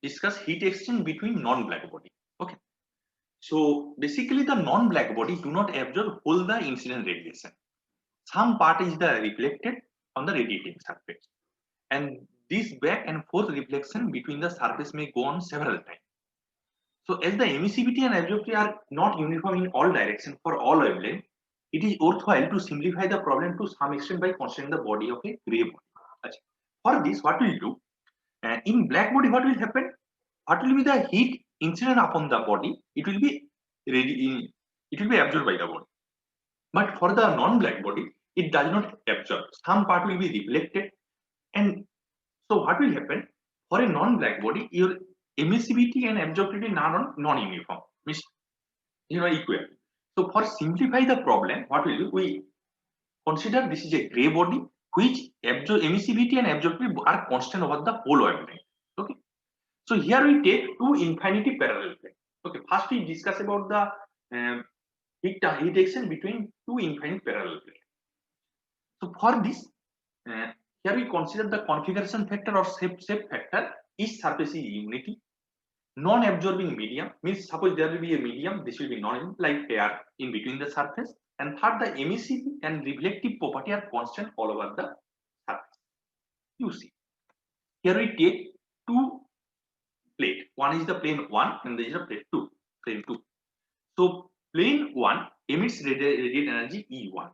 discuss heat exchange between non-black body. Okay. So basically the non-black body do not absorb all the incident radiation. Some part is the reflected on the radiating surface, and this back and forth reflection between the surface may go on several times. So as the emissivity and absorptivity are not uniform in all directions for all wavelengths, it is worthwhile to simplify the problem to some extent by considering the body of a gray body. For this, what will do? In black body, what will happen? What will be the heat incident upon the body? It will be absorbed by the body. But for the non-black body, it does not absorb. Some part will be reflected, and so what will happen? For a non-black body, your emissivity and absorptivity are non-uniform, means equal. So for simplify the problem, what will do? We consider this is a gray body which emissivity and absorptivity are constant over the whole wavelength. Okay. So here we take two infinity parallel planes. Okay. First we discuss about the heat exchange between two infinite parallel planes. So for this, here we consider the configuration factor or shape factor. Each surface is unity. Non-absorbing medium means suppose there will be a medium, this will be non like air in between the surface. And third, the emissive and reflective property are constant all over the surface. You see, here we take two plate. One is the plane 1 and there is a plane 2. So plane 1 emits radiant energy E1.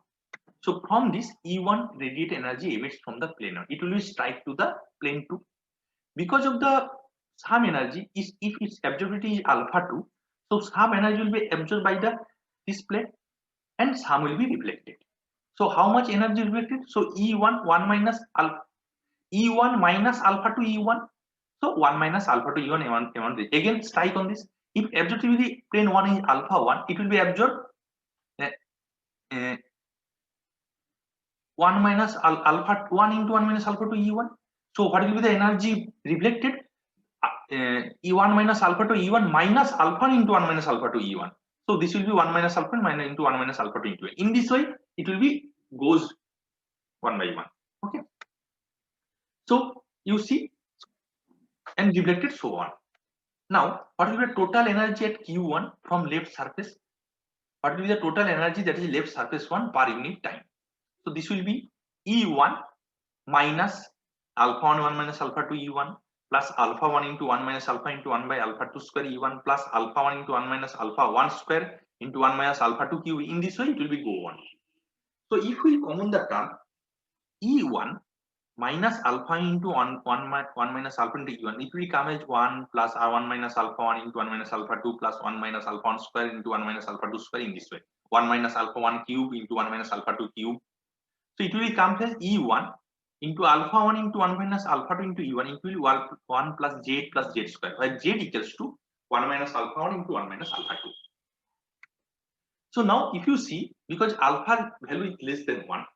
So from this E1 radiant energy emits from the plane 1. It will be strike to the plane 2. Because of the some energy is if its absorptivity is alpha 2, so some energy will be absorbed by this plate and some will be reflected. So how much energy reflected? So E1 1 minus alpha E1 minus alpha to E1. So 1 minus alpha to E1 A1 again strike on this. If absorptivity plane 1 is alpha 1, it will be absorbed 1 minus alpha 1 into 1 minus alpha to E1. So what will be the energy reflected? E1 minus alpha to E1 minus alpha into 1 minus alpha to E1. So this will be 1 minus alpha minus into 1 minus alpha to E2. In this way, it will be goes 1 by 1. Okay. So you see, and reflected so on. Now, what will be the total energy at Q1 from left surface? What will be the total energy that is left surface 1 per unit time? So this will be E1 minus alpha 1 minus alpha 2 E1 plus alpha 1 into 1 minus alpha into 1 by alpha 2 square E1 plus alpha 1 into 1 minus alpha 1 square into 1 minus alpha 2 Q. In this way, it will be go on. So if we common the term E1 minus alpha into 1 minus alpha into E1, it will come as 1 plus 1 minus alpha 1 into 1 minus alpha 2 plus 1 minus alpha 1 square into 1 minus alpha 2 square in this way. 1 minus alpha 1 cube into 1 minus alpha 2 cube. So it will come as E1 into alpha 1 into 1 minus alpha 2 into E1, it will be 1 plus Z plus Z square, where Z equals to 1 minus alpha 1 into 1 minus alpha 2. So now if you see, because alpha value is less than 1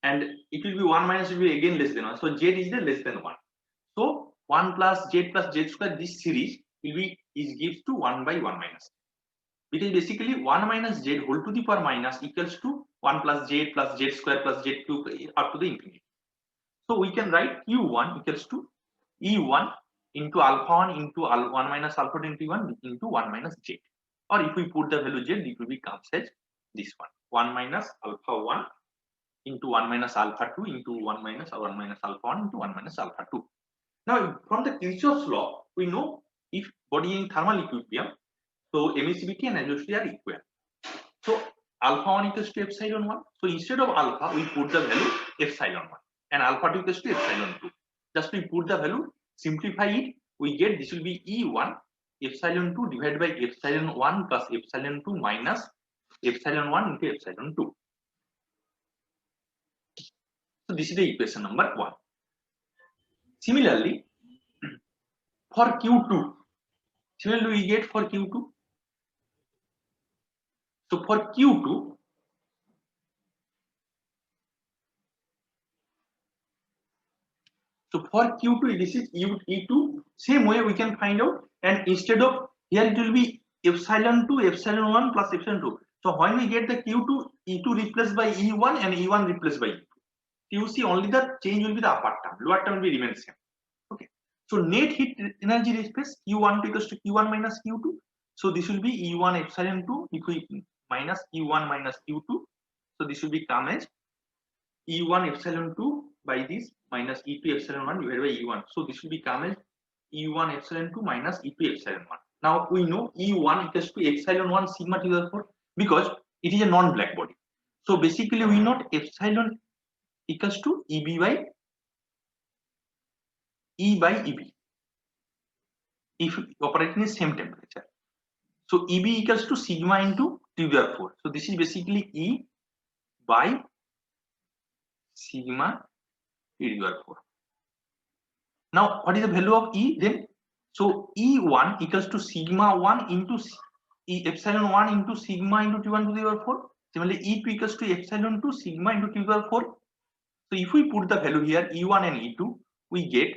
and it will be 1 minus will be again less than 1, so Z is the less than 1. So 1 plus Z square, this series will be gives to 1 by 1 minus. Because basically 1 minus Z whole to the power minus equals to 1 plus Z square plus Z cube up to the infinity. So we can write Q1 equals to E1 into alpha 1 into 1 minus alpha 2 into 1 into 1 minus Z. Or if we put the value Z, it will become as this one. 1 minus alpha 1 into 1 minus alpha 2 into 1 minus alpha 1 into 1 minus alpha 2. Now from the Kirchhoff's law, we know if body in thermal equilibrium, so emissivity and absorptivity are equal. So alpha 1 equals to epsilon 1. So instead of alpha, we put the value epsilon 1. And alpha 2 equals to epsilon 2. Just we put the value, simplify it, we get this will be E1 epsilon 2 divided by epsilon 1 plus epsilon 2 minus epsilon 1 into epsilon 2. So this is the equation number 1. Similarly, for Q2, similarly we get for Q2. So for Q2, this is E2, same way we can find out, and instead of here it will be epsilon 2, epsilon 1 plus epsilon 2. So when we get the Q2, E2 replaced by E1 and E1 replaced by E2. You see only the change will be the upper term, lower term will be remain same. Okay. So net heat energy space Q1 equals to Q1 minus Q2. So this will be E1 epsilon 2 if we minus E1 minus Q2. So this will become as E1 epsilon 2 by this minus E2 epsilon 1 divided by E1. So this will become as E1 epsilon 2 minus E2 epsilon 1. Now we know E1 equals to epsilon 1 sigma to the 4 because it is a non-black body. So basically we know epsilon equals to EB by E by EB if operating in same temperature. So EB equals to sigma into T to the 4. So this is basically E by sigma T to the 4. Now what is the value of E then? So E1 equals to sigma 1 into epsilon 1 into sigma into T1 to the power 4. Similarly, E2 equals to epsilon 2 sigma into T to the power 4. So if we put the value here E1 and E2, we get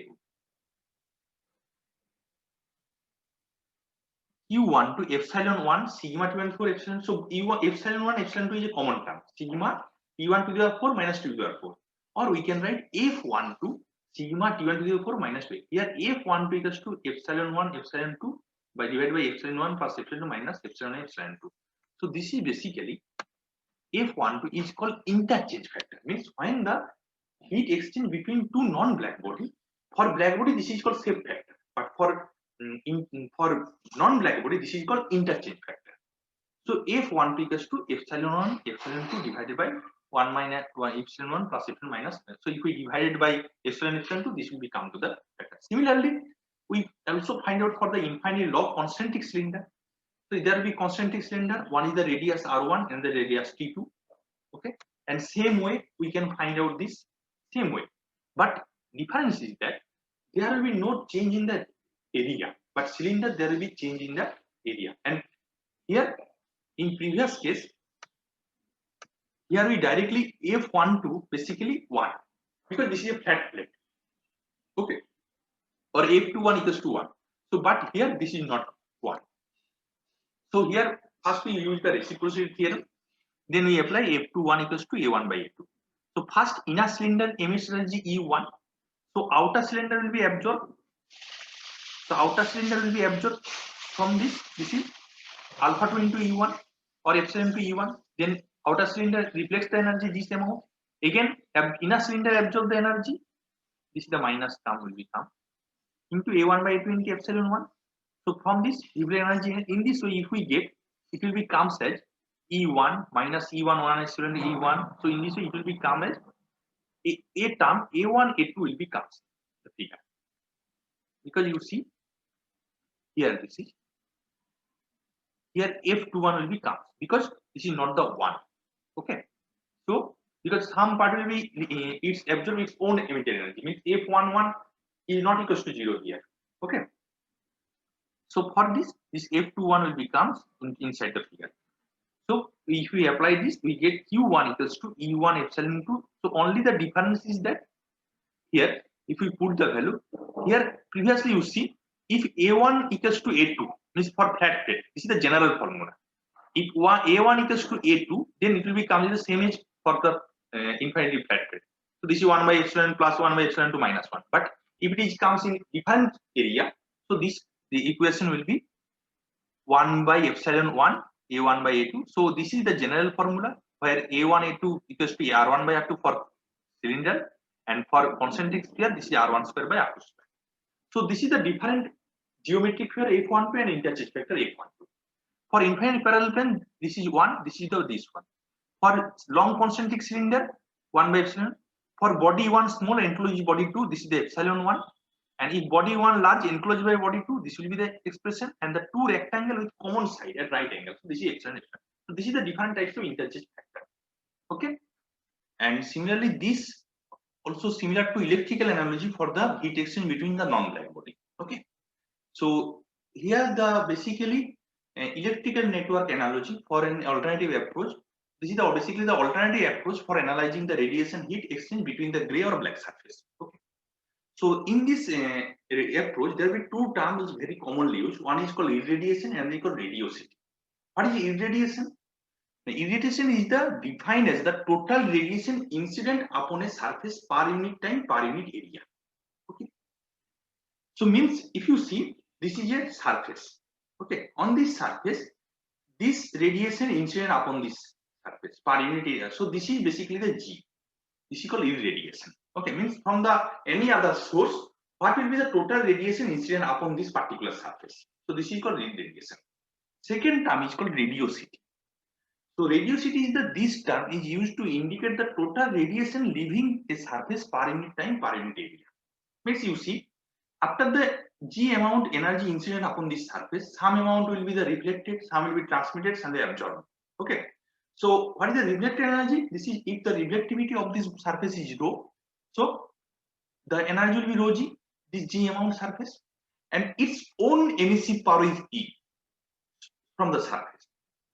Q1 to epsilon 1 sigma T1 to the power 4 epsilon. So E1 epsilon 1 epsilon 2 is a common term. Sigma T1 to the power 4 minus T to the power 4. Or we can write F1 to sigma T1 to the power 4 minus 2. Here F1 equals to epsilon 1 epsilon 2 by divided by epsilon 1 plus epsilon 2 minus epsilon epsilon 2. So this is basically F12 is called interchange factor. Means when the heat exchange between two non-black body, for black body this is called shape factor, but for non-black body this is called interchange factor. So F12 equals to epsilon 1 epsilon 2 divided by 1 minus 1 epsilon 1 plus epsilon minus. So if we divide it by epsilon epsilon 2, this will become to the factor. Similarly, we also find out for the infinite log concentric cylinder. So there will be concentric cylinder. One is the radius R1 and the radius T2. Okay, and same way we can find out this same way. But difference is that there will be no change in the area, but cylinder there will be change in the area. And here in previous case, here we directly F12 basically 1 because this is a flat plate. Okay, or F21 equals to 1. So but here this is not 1. So here first we use the reciprocity theorem, then we apply F21 equals to A1 by A2. So first inner cylinder emits energy E1. So outer cylinder will be absorbed. So outer cylinder will be absorbed from this. This is alpha 2 into E1 or epsilon to E1. Then outer cylinder reflects the energy this amount. Again inner cylinder absorb the energy. This is the minus term will become into A1 by A2 into epsilon 1. So from this reflected energy in this way, if we get, it will become as E1 minus E1 1 epsilon E1. So in this way, it will become as a term A1 A2 will become the figure, because you see here this is here F21 will become, because this is not the 1. Okay, so because some part will be it's absorb its own emitted energy, means F11 is not equals to 0 here. Okay. So for this F21 will become inside the figure. So if we apply this, we get Q1 equals to E1 epsilon 2. So only the difference is that here, if we put the value here, previously you see if A1 equals to A2 means for flat plate, this is the general formula. If A1 equals to A2, then it will become the same as for the infinitely flat plate. So this is 1 by epsilon plus 1 by epsilon 2 minus 1. But if it is comes in different area, so this the equation will be 1 by epsilon 1 A1 by A2. So this is the general formula where A1 A2 equals to R1 by R2 for cylinder, and for concentric sphere this is R1 square by R2 square. So this is the different geometric figure F12 and interchange factor F12. For infinite parallel plane this is 1, this is this one. For long concentric cylinder 1 by epsilon. For body 1 small enclosed body 2, this is the epsilon 1. And if body 1 large enclosed by body 2, this will be the expression, and the two rectangle with common side at right angle. So this is epsilon epsilon. So this is the different types of interchange factor. Okay. And similarly, this also similar to electrical analogy for the heat exchange between the non-black body. Okay. So here the basically electrical network analogy for an alternative approach. This is the basically the alternative approach for analyzing the radiation heat exchange between the gray or black surface. Okay. So in this approach, there will be two terms very commonly used. One is called irradiation and the called radiosity. What is irradiation? The irradiation is the defined as the total radiation incident upon a surface per unit time per unit area. Okay. So means if you see, this is a surface. Okay, on this surface, this radiation incident upon this surface per unit area. So this is basically the G. This is called irradiation. Okay, means from the any other source, what will be the total radiation incident upon this particular surface? So this is called irradiation. Second term is called radiosity. So radiosity is this term is used to indicate the total radiation leaving a surface per unit time per unit area. Means you see, after the G amount energy incident upon this surface, some amount will be the reflected, some will be transmitted, some will be absorbed. Okay. So what is the reflected energy? This is if the reflectivity of this surface is rho. So the energy will be rho G, this G amount surface, and its own emissive power is E from the surface.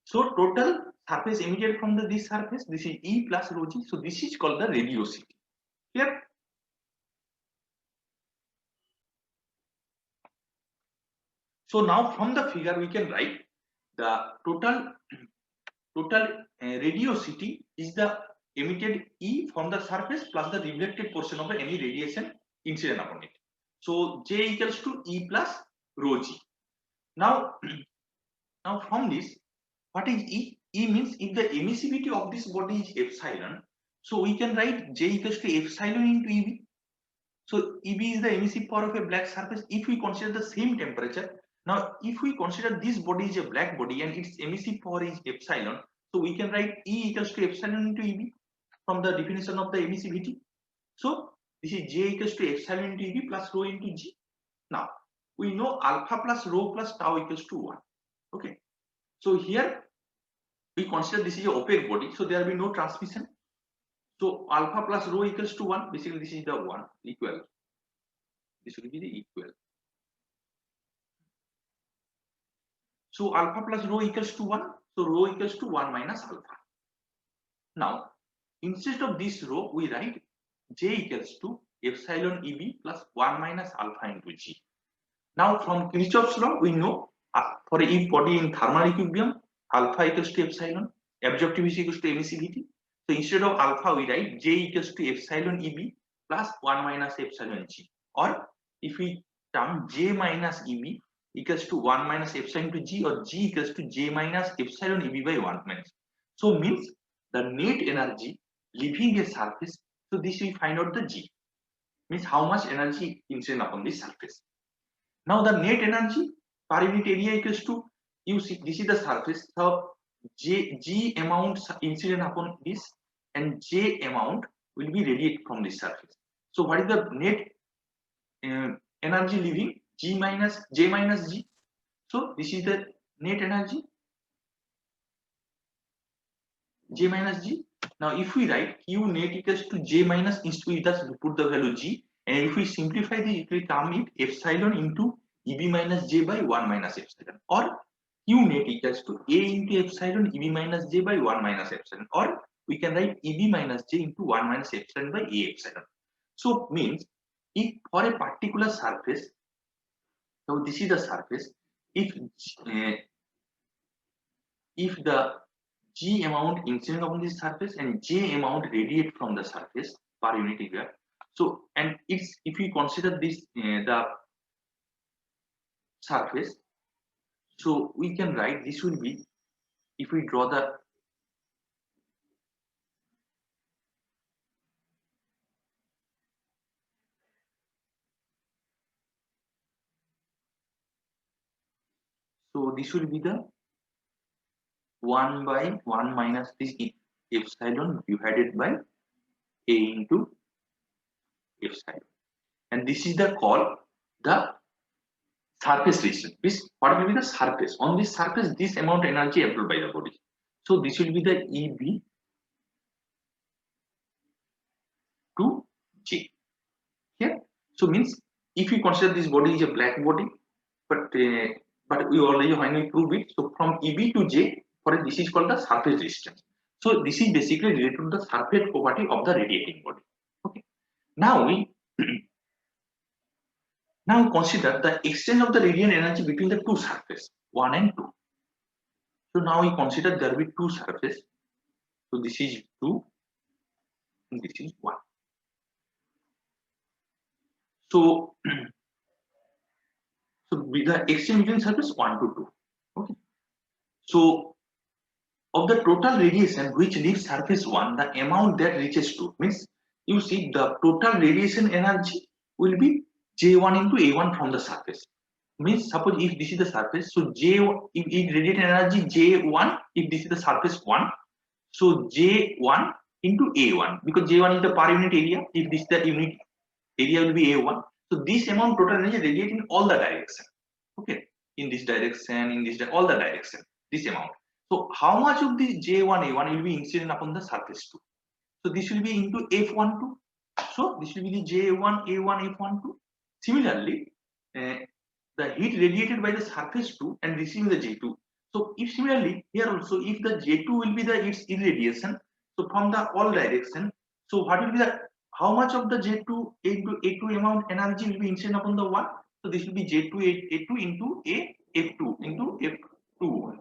So total surface emitted from this surface, this is E plus rho G. So this is called the radiosity. Clear? So now from the figure we can write the total radiosity is the emitted E from the surface plus the reflected portion of any radiation incident upon it. So J equals to E plus rho G. Now from this, what is E? E means if the emissivity of this body is epsilon, so we can write J equals to epsilon into EB. So EB is the emissive power of a black surface if we consider the same temperature. Now if we consider this body is a black body and its emissive power is epsilon, so we can write E equals to epsilon into EB from the definition of the emissivity. So this is J equals to epsilon into EB plus rho into G. Now we know alpha plus rho plus tau equals to 1. Okay. So here we consider this is an opaque body, so there will be no transmission. So alpha plus rho equals to 1. Basically, this is the 1 equal. This will be the equal. So alpha plus rho equals to 1. So rho equals to 1 minus alpha. Now, instead of this rho, we write J equals to epsilon EB plus 1 minus alpha into G. Now, from Kirchhoff's law, we know for each body in thermal equilibrium, alpha equals to epsilon, absorptivity equals to emissivity. So instead of alpha, we write J equals to epsilon EB plus 1 minus epsilon G. Or if we term J minus EB equals to 1 minus epsilon to G, or G equals to J minus epsilon EB by 1 minus. So means the net energy leaving a surface. So this we find out the G. Means how much energy incident upon this surface. Now the net energy per unit area equals to, you see this is the surface, so G amount incident upon this and J amount will be radiated from this surface. So what is the net energy leaving? J minus G. So this is the net energy J minus G. Now if we write Q net equals to J minus, we just put the value G, and if we simplify this, it will come it epsilon into EB minus J by 1 minus epsilon, or Q net equals to A into epsilon EB minus J by 1 minus epsilon, or we can write EB minus J into 1 minus epsilon by A epsilon. So means if for a particular surface, so this is the surface, if the G amount incident upon this surface and J amount radiate from the surface per unit area. So, and it's if we consider this the surface, so we can write this will be, if we draw the so this will be the 1 by 1 minus this epsilon divided by A into epsilon, and this is the call the surface resistance. This what will be the surface? On this surface, this amount energy absorbed by the body. So this will be the EB to J. Here, so means if you consider this body is a black body, but we already when we prove it. So from EB to J, for this is called the surface resistance. So this is basically related to the surface property of the radiating body. Okay. Now we now consider the exchange of the radiant energy between the two surfaces, 1 and 2. So now we consider there will be two surfaces. So this is 2 and this is 1. So be the exchange between surface 1 to 2. Okay. So of the total radiation which leaves surface 1, the amount that reaches 2 means, you see, the total radiation energy will be J1 into A1 from the surface. Means suppose if this is the surface, so if radiant energy J1, if this is the surface 1, so J1 into A1, because J1 is the per unit area, if this is the unit area will be A1. So this amount total energy radiate in all the direction. Okay, in this direction, in this all the direction, this amount. So how much of this J1 A1 will be incident upon the surface 2? So this will be into F12. So this will be the J1 A1 F12. Similarly, the heat radiated by the surface 2 and receiving the J2. So if similarly here also, if the J2 will be its irradiation, so from the all direction, so what will be the, how much of the J2 into A2 amount energy will be incident upon the 1? So this will be J2 A2 into F2 into F2.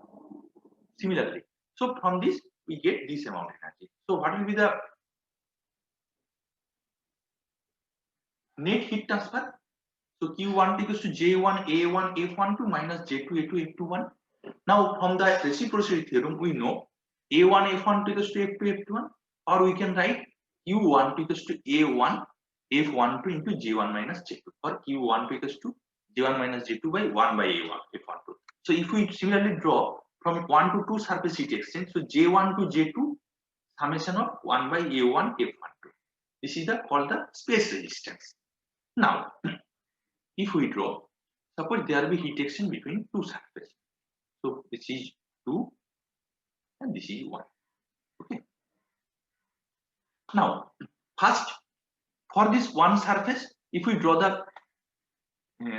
Similarly, so from this we get this amount energy. So what will be the net heat transfer? So Q1 equals to J1 A1 F12 minus J2 A2 F21. Now from the reciprocity theorem we know A1 F12 equals to F2 F21, or we can write Q1 equals to A1 F12 into J1 minus J2, or Q1 equals to J1 minus J2 by 1 by A1 F12. So if we similarly draw from 1 to 2 surface heat exchange, so J1 to J2 summation of 1 by A1 F12. This is called the space resistance. Now if we draw, suppose there will be heat exchange between two surfaces. So this is 2 and this is 1. Okay. Now first, for this one surface, if we draw the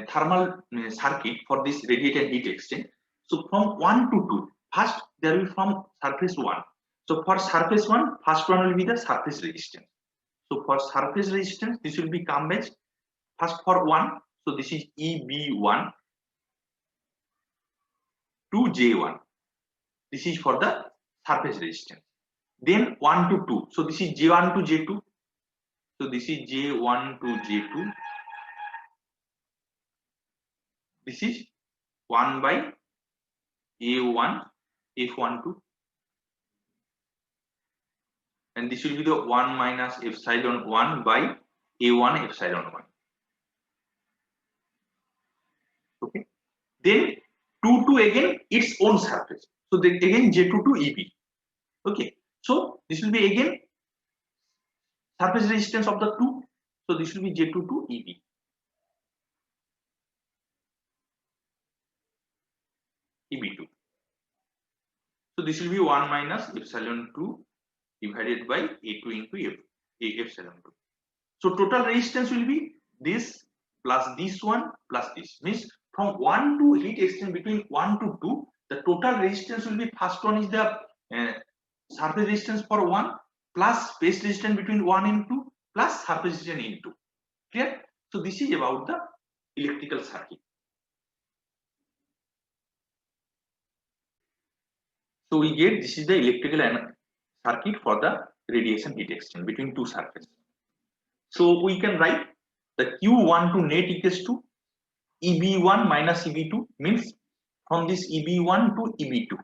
thermal circuit for this radiated heat exchange, so from 1 to 2, first there will be from surface 1. So for surface 1, first one will be the surface resistance. So for surface resistance, this will be come as first for 1. So this is EB1 to J1. This is for the surface resistance. Then 1 to 2. So this is J1 to J2. So this is J1 to J2. This is 1 by A1 F12. And this will be the 1 minus epsilon 1 by A1 epsilon 1. Okay. Then 2 to again its own surface. So then again J2 to EB. Okay. So this will be again surface resistance of the 2. So this will be J2 to EB. EB2. So this will be 1 minus epsilon 2 divided by A2 into epsilon 2. So total resistance will be this plus this one plus this. Means from 1 to heat exchange between 1 to 2, the total resistance will be, first one is the surface resistance for 1 plus space resistance between 1 and 2 plus surface resistance in 2. Clear? So this is about the electrical circuit. So we get this is the electrical circuit for the radiation heat exchange between two surfaces. So we can write the Q1 to net equals to EB1 minus EB2, means from this EB1 to EB2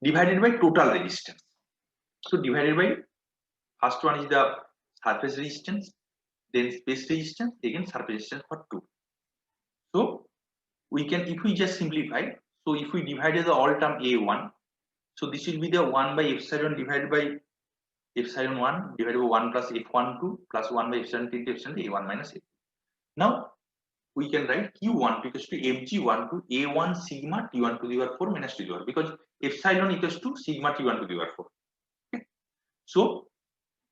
divided by total resistance. So divided by, first one is the surface resistance, then space resistance, again surface resistance for 2. So we can, if we just simplify, so if we divided the all term A1, so this will be the 1 by epsilon divided by epsilon 1 divided by 1 plus F12 plus 1 by epsilon 2 into epsilon A1 minus A2. Now we can write Q1 equals to Fg1 to A1 sigma T1 to the power 4 minus T to the power, because epsilon equals to sigma T1 to the power 4. Okay. So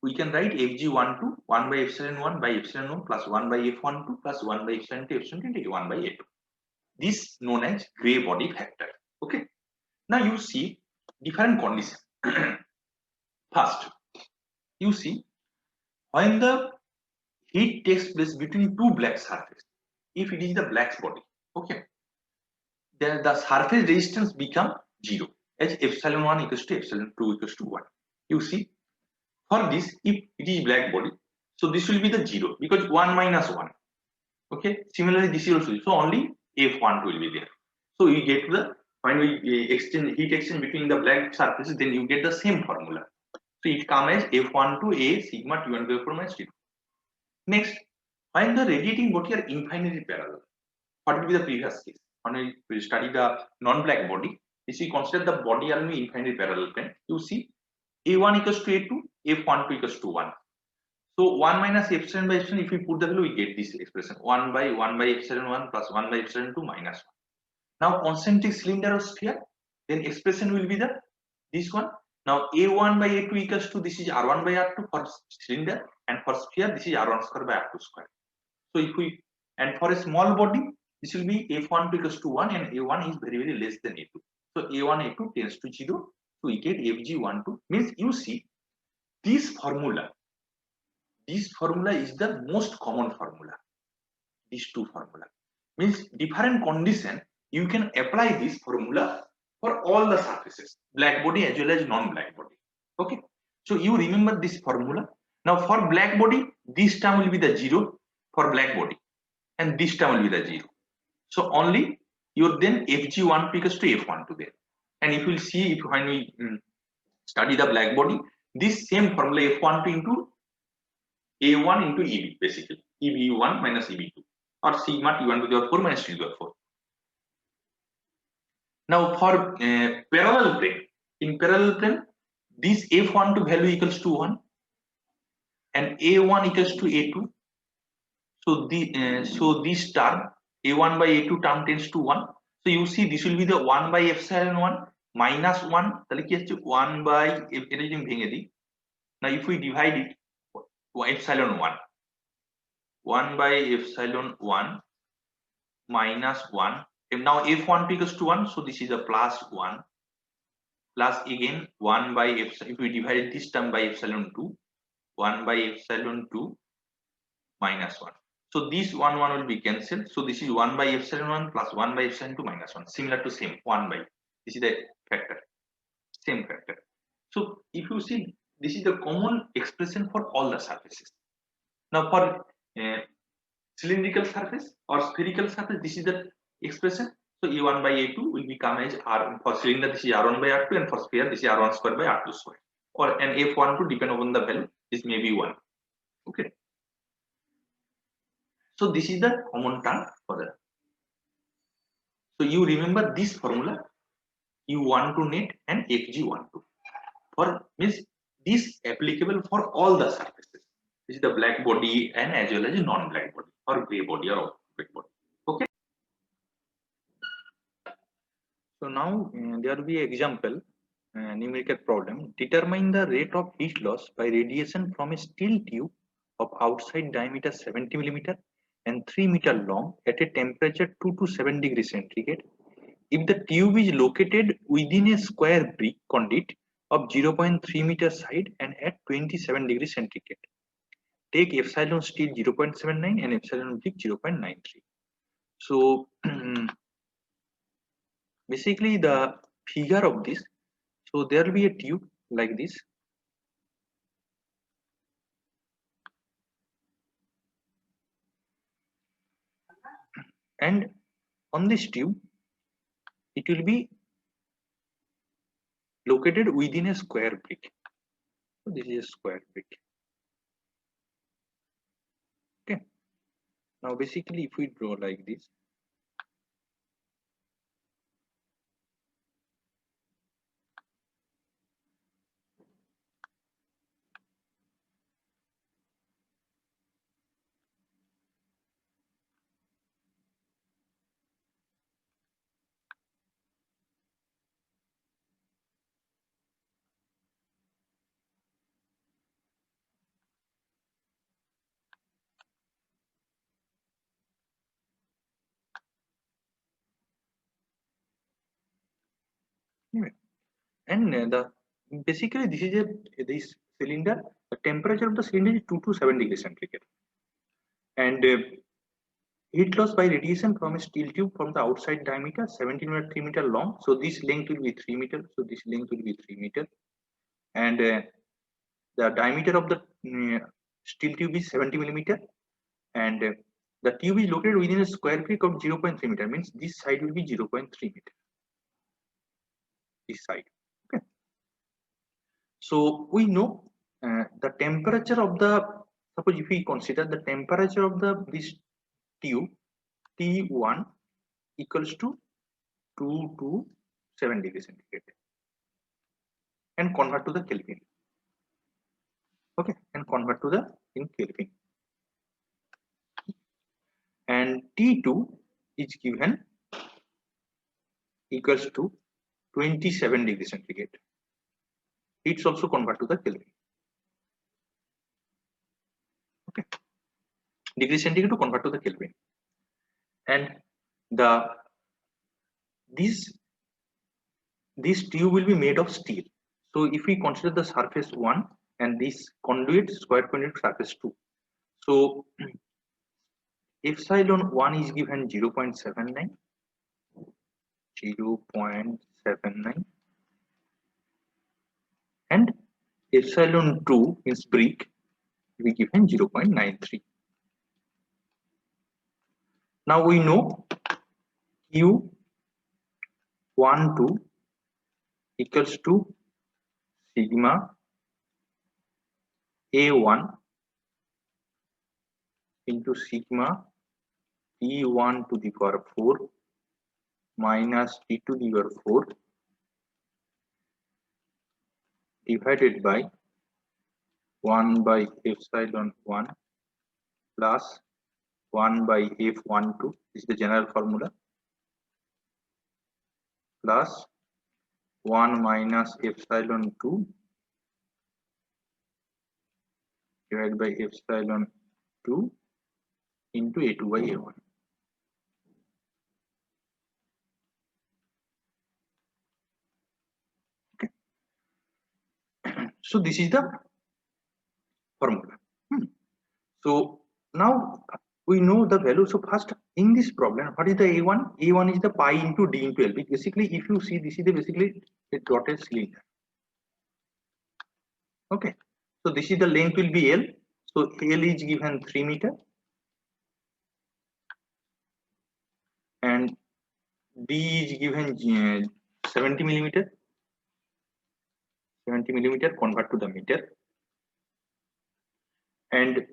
we can write Fg1 to 1 by epsilon 1 by epsilon 1 plus 1 by F12 plus 1 by epsilon 2 epsilon 2 into A1 by A2. This known as gray body factor. Okay. Now you see different conditions. First, you see when the heat takes place between two black surfaces, if it is the black body, okay, then the surface resistance become 0 as epsilon 1 equals to epsilon 2 equals to 1. You see, for this, if it is black body, so this will be the 0 because 1 minus 1. Okay, similarly this is also, so only F12 will be there. So you get the, when we exchange heat exchange between the black surfaces, then you get the same formula. So it comes as F12 A sigma T1 to F4 minus T2. Next, when the radiating body are infinitely parallel, what will be the previous case? When we study the non-black body, if we consider the body are in infinitely parallel plane, you see A1 equals to A2, F12 equals to 1. So 1 minus epsilon by epsilon, if we put the value, we get this expression 1 by epsilon 1 plus 1 by epsilon 2 minus 1. Now concentric cylinder or sphere, then expression will be the this one. Now A1 by A2 equals to, this is R1 by R2 for cylinder, and for sphere this is R1 square by R2 square. So if we, and for a small body this will be F1 equals to 1 and A1 is very less than A2. So A1 A2 tends to 0, so we get Fg12. Means you see this formula is the most common formula. These two formula means different condition you can apply this formula for all the surfaces, black body as well as non-black body. Okay, so you remember this formula. Now for black body this term will be the 0 for black body and this term will be the 0. So only your then Fg1 equals to F12 there. And if you will see, if when we study the black body, this same formula F12 into A1 into EB, basically EB1 minus EB2, or sigma T1 to the 4 minus T to the 4. Now for parallel plane, in parallel plane this F12 value equals to 1 and A1 equals to A2. So this term A1 by A2 term tends to 1. So you see this will be the 1 by epsilon 1 minus 1, তাহলে কি হচ্ছে 1 by, এটা যদি আমি ভেঙে দিই, now if we divide it, epsilon 1 by epsilon 1 minus 1, and now F1 equals to 1, so this is a plus 1 plus again 1 by epsilon, if we divide this term by epsilon 2, 1 by epsilon 2 minus 1. So this 1 will be cancelled. So this is 1 by epsilon 1 plus 1 by epsilon 2 minus 1, similar to same 1 by, this is the factor, same factor. So if you see, this is the common expression for all the surfaces. Now for cylindrical surface or spherical surface, this is the expression. So A1 by A2 will become as R, for cylinder this is R1 by R2, and for sphere this is R1 square by R2 square, or an F12 depend upon the value, this may be 1. Okay. So this is the common term for that. So you remember this formula, U12 net and Fg12 for, means this applicable for all the surfaces. This is the black body and as well as non-black body or gray body or opaque body. Okay. So now there will be example numerical problem. Determine the rate of heat loss by radiation from a steel tube of outside diameter 70 millimeter and 3 meter long at a temperature 2 to 7 degrees centigrade. If the tube is located within a square brick conduit of 0.3 meter side and at 27 degrees centigrade, take epsilon steel 0.79 and epsilon brick 0.93. So basically the figure of this, so there will be a tube like this, and on this tube it will be located within a square brick. So this is a square brick. Okay. Now basically if we draw like this, and the basically this is this cylinder, the temperature of the cylinder is 2 to 7 degrees centigrade, and heat loss by radiation from a steel tube from the outside diameter 17 or 3 meter long. So this length will be 3 meter. So this length will be 3 meter, and the diameter of the steel tube is 70 millimeter, and The tube is located within a square peak of 0.3 meter, means this side will be 0.3 meter. This side. Okay. So we know the temperature of the, suppose if we consider the temperature of this tube T1 equals to 227 degrees centigrade, and convert to the Kelvin. Okay, and convert to the in Kelvin. And T2 is given equals to 27 degrees centigrade. It's also convert to the Kelvin. Okay, degree centigrade to convert to the Kelvin. And this tube will be made of steel. So if we consider the surface 1 and this conduit, square conduit surface 2, so epsilon 1 is given 0.79, and epsilon 2 means brick will be given 0.93. Now we know Q12 equals to sigma A1 into sigma T1 to the power 4 minus T to the power 4 divided by 1 by epsilon 1 plus 1 by F12, this is the general formula, plus 1 minus epsilon 2 divided by epsilon 2 into A2 by A1. Okay. So this is the formula. So now we know the value. So first in this problem, what is the A1? A1 is the pi into D into L. Basically, if you see, this is the basically a dotted cylinder. Okay. So this is the length will be L. So L is given 3 meter. And D is given 70 millimeter. 70 millimeter, convert to the meter. And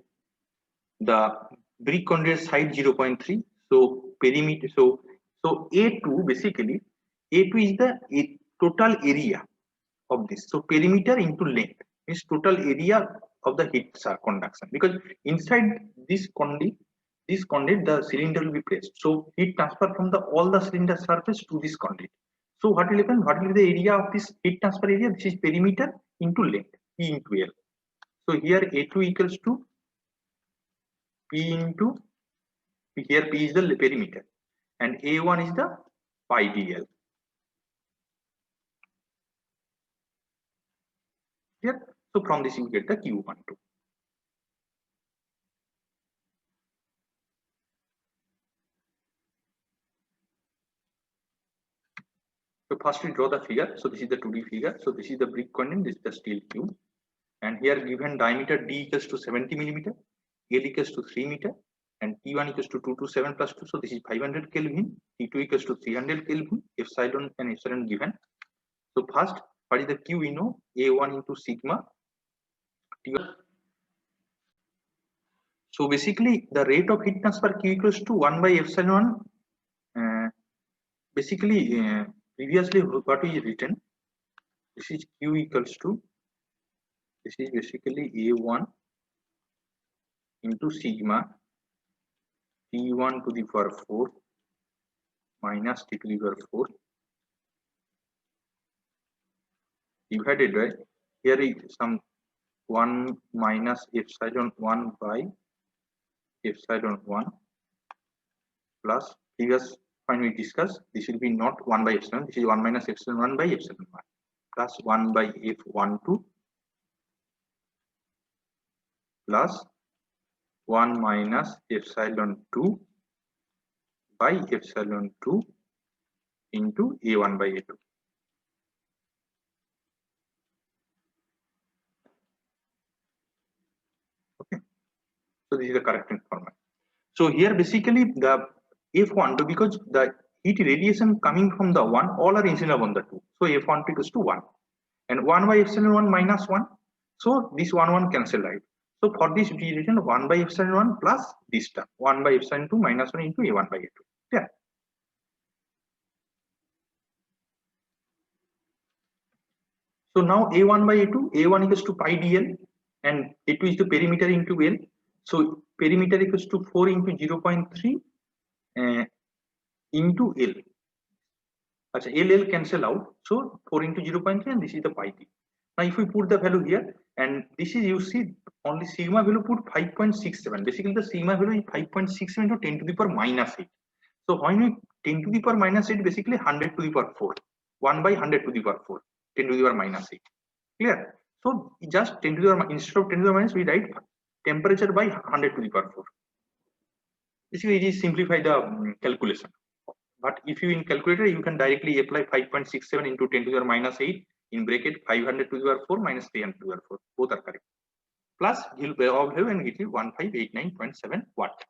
the brick conduit side 0.3. So perimeter. So A2 basically, A2 is the total area of this. So perimeter into length means total area of the heat conduction, because inside this conduit the cylinder will be placed. So heat transfer from all the cylinder surface to this conduit. So what will happen? What will be the area of this heat transfer area? This is perimeter into length, P into L. So here A2 equals to P into, here P is the perimeter and A1 is the pi dl. Here, so from this you get the Q12. So first we draw the figure. So this is the 2D figure. So this is the brick conduit, this is the steel tube, and here given diameter D equals to 70 millimeter, L equals to 3 meter, and T1 equals to 227 plus 2. So this is 500 Kelvin. T2 equals to 300 Kelvin. Epsilon and epsilon given. So first, what is the Q we know? A1 into sigma T1. So basically, the rate of heat transfer Q equals to 1 by epsilon. Basically, previously what is written, this is Q equals to, this is basically A1 into sigma T1 to the power 4 minus T to the power 4 divided by, here is some 1 minus epsilon 1 by epsilon 1 plus previous when we discuss, this will be not 1 by epsilon, this is 1 minus epsilon 1 by epsilon 1 plus 1 by F12 plus 1 minus epsilon 2 by epsilon 2 into A1 by A2. Okay. So this is the correct format. So here basically the F12, because the heat radiation coming from the 1, all are incident upon the 2. So F12 equals to 1. And 1 by epsilon 1 minus 1. So this 1 cancel, right? So for this reason 1 by epsilon 1 plus this term 1 by epsilon 2 minus 1 into A1 by A2. Yeah. So now A1 by A2, A1 equals to pi dl and A2 is the perimeter into L. So perimeter equals to 4 into 0.3 into L. Achha, L cancel out. So 4 into 0.3 and this is the pi d. Now if we put the value here and this is, you see, only sigma value put 5.67. Basically the sigma value is 5.67 into 10 to the power minus 8. So when we 10 to the power minus 8, basically 100 to the power 4. 1 by 100 to the power 4. 10 to the power minus 8. Clear? So just 10 to the power, instead of 10 to the power minus, we write temperature by 100 to the power 4. Basically it is simplify the calculation. But if you in calculator, you can directly apply 5.67 into 10 to the power minus 8 in bracket 500 to the power 4 minus 300 to the power 4. Both are correct. Plus, you'll pay all value and get you 1589.7 watt.